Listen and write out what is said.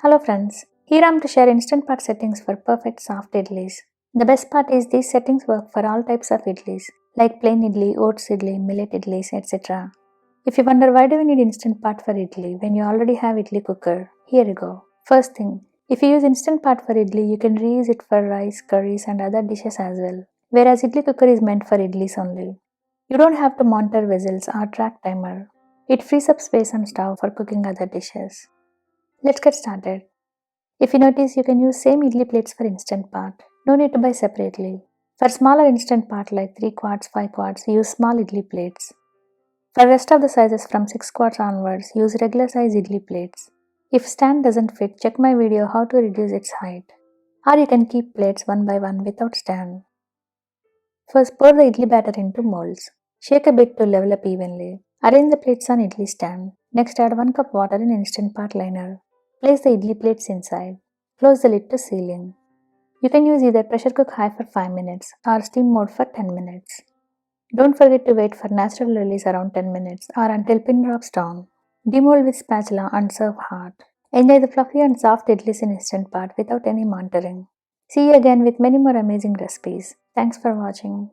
Hello friends, here I am to share instant pot settings for perfect soft idlis. The best part is these settings work for all types of idlis like plain idli, oats idli, millet idlis, etc. If you wonder why do we need instant pot for idli when you already have idli cooker, here you go. First thing, if you use instant pot for idli, you can reuse it for rice, curries and other dishes as well. Whereas idli cooker is meant for idlis only. You don't have to monitor vessels or track timer. It frees up space on stove for cooking other dishes. Let's get started. If you notice, you can use same idli plates for instant pot. No need to buy separately. For smaller instant pot like 3 quarts, 5 quarts, use small idli plates. For rest of the sizes from 6 quarts onwards, use regular size idli plates. If stand doesn't fit, check my video how to reduce its height. Or you can keep plates one by one without stand. First, pour the idli batter into molds. Shake a bit to level up evenly. Arrange the plates on idli stand. Next, add 1 cup water in instant pot liner. Place the idli plates inside. Close the lid to sealing. You can use either pressure cook high for 5 minutes or steam mode for 10 minutes. Don't forget to wait for natural release around 10 minutes or until pin drops down. Demold with spatula and serve hot. Enjoy the fluffy and soft idlis in instant pot without any monitoring. See you again with many more amazing recipes. Thanks for watching.